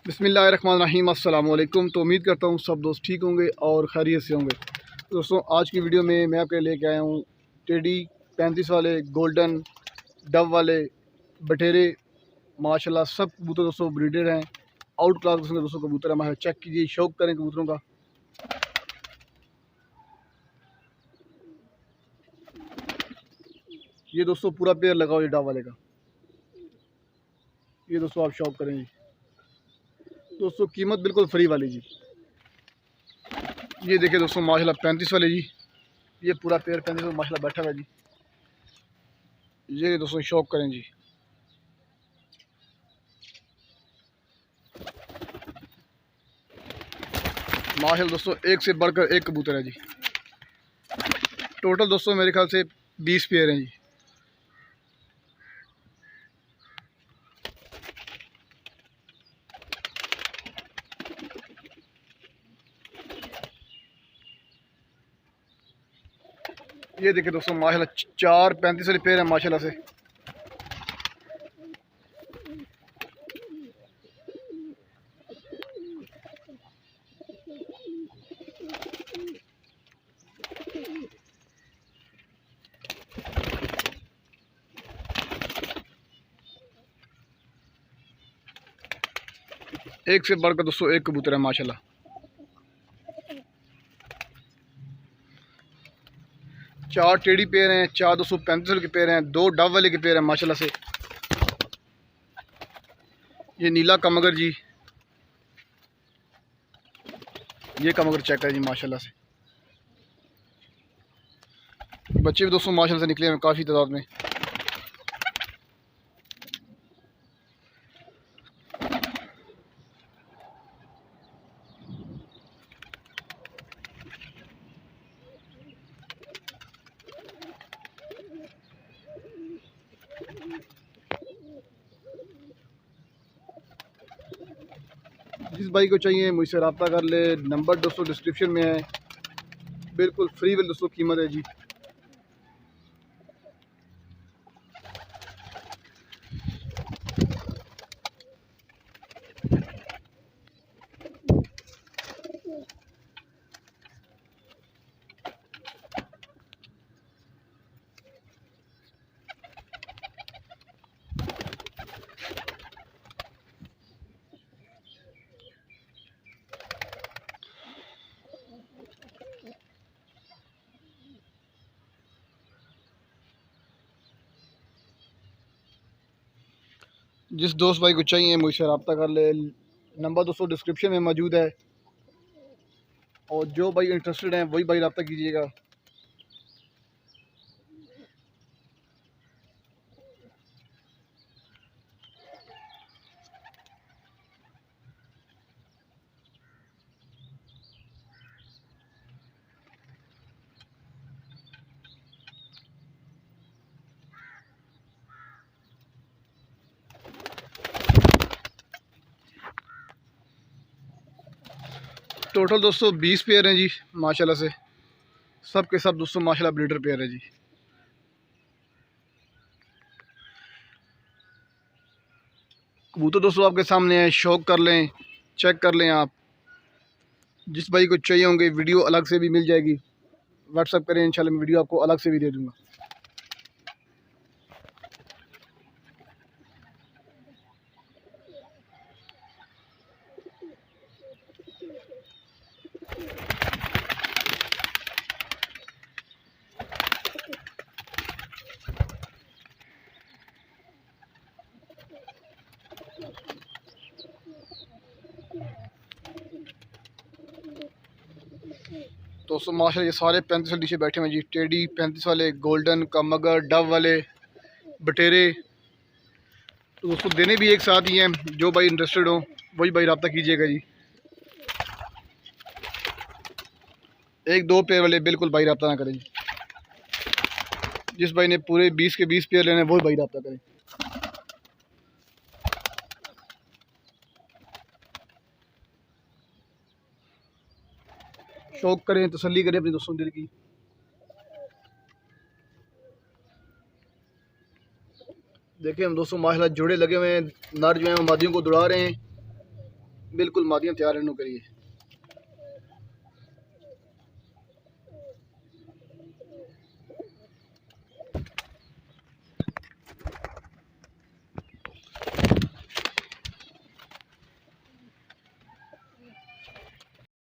बिस्मिल्लाहिर्रहमानिर्रहीम अस्सलाम वालेकुम। तो उम्मीद करता हूँ सब दोस्त ठीक होंगे और खैरियत से होंगे। दोस्तों आज की वीडियो में मैं आपके लेके आया हूँ टेडी 35 वाले, गोल्डन, डव वाले, बटेरे। माशाल्लाह सब कबूतर दोस्तों ब्रीडर हैं, आउट क्लास किस्म के दोस्तों कबूतर हैं। हमारे चेक कीजिए, शौक करें कबूतरों का। ये दोस्तों पूरा पेयर लगाओ ये डव वाले का। ये दोस्तों आप शौक करें जी। दोस्तों कीमत बिल्कुल फ्री वाली जी। ये देखिए दोस्तों माशाल्लाह 35 वाले जी। ये पूरा पेयर 35 में माशाल्लाह बैठा हुआ है जी। ये दोस्तों शौक करें जी। माशाल्लाह दोस्तों एक से बढ़कर एक कबूतर है जी। टोटल दोस्तों मेरे ख्याल से 20 पेयर हैं जी। ये देखिए दोस्तों माशाल्लाह 4 35 वाले पेयर हैं माशाल्लाह से। एक से बढ़कर दोस्तों एक कबूतर है माशाल्लाह। चार टेडी पेयर हैं, 4 235 के पेयर हैं, 2 डव वाले के पेयर हैं माशाल्लाह से। ये नीला कमगर जी, ये कमगर चेक है जी माशाल्लाह से। बच्चे भी दोस्तों माशाल्लाह से निकले हैं काफ़ी तादाद में। जिस भाई को चाहिए मुझसे रब्ता कर ले। नंबर दोस्तों डिस्क्रिप्शन में है। बिल्कुल फ्री विल दोस्तों कीमत है जी। जिस दोस्त भाई को चाहिए मुझसे रब्ता कर ले। नंबर दोस्तों डिस्क्रिप्शन में मौजूद है और जो भाई इंटरेस्टेड हैं वही भाई रब्ता कीजिएगा। टोटल दोस्तों 20 पेयर हैं जी माशाल्लाह से। सब के सब दोस्तों माशाल्लाह ब्रीडर पेयर है जी। कबूतर दोस्तों आपके सामने है, शौक कर लें, चेक कर लें आप। जिस भाई को चाहिए होंगे वीडियो अलग से भी मिल जाएगी। व्हाट्सअप करें, इंशाल्लाह मैं वीडियो आपको अलग से भी दे दूँगा। दोस्तों माशाल्लाह ये सारे 35 वाले नीचे बैठे हुए हैं जी। टेडी 35 वाले, गोल्डन, कमगर, डव वाले, बटेरे। तो दोस्तों देने भी एक साथ ही हैं। जो भाई इंटरेस्टेड हो वही भाई रब्ता कीजिएगा जी। एक दो पेयर वाले बिल्कुल भाई रब्ता ना करें जी। जिस भाई ने पूरे 20 के 20 पेयर लेने वही भाई रब्ता करें। शौक करें, तसल्ली करें अपने दोस्तों दिल की। देखिए हम दोस्तों माशाल्लाह जोड़े लगे हुए हैं। नर जो हैं मादियों को दौड़ा रहे हैं। बिल्कुल मादियाँ तैयार इन्हों करिए।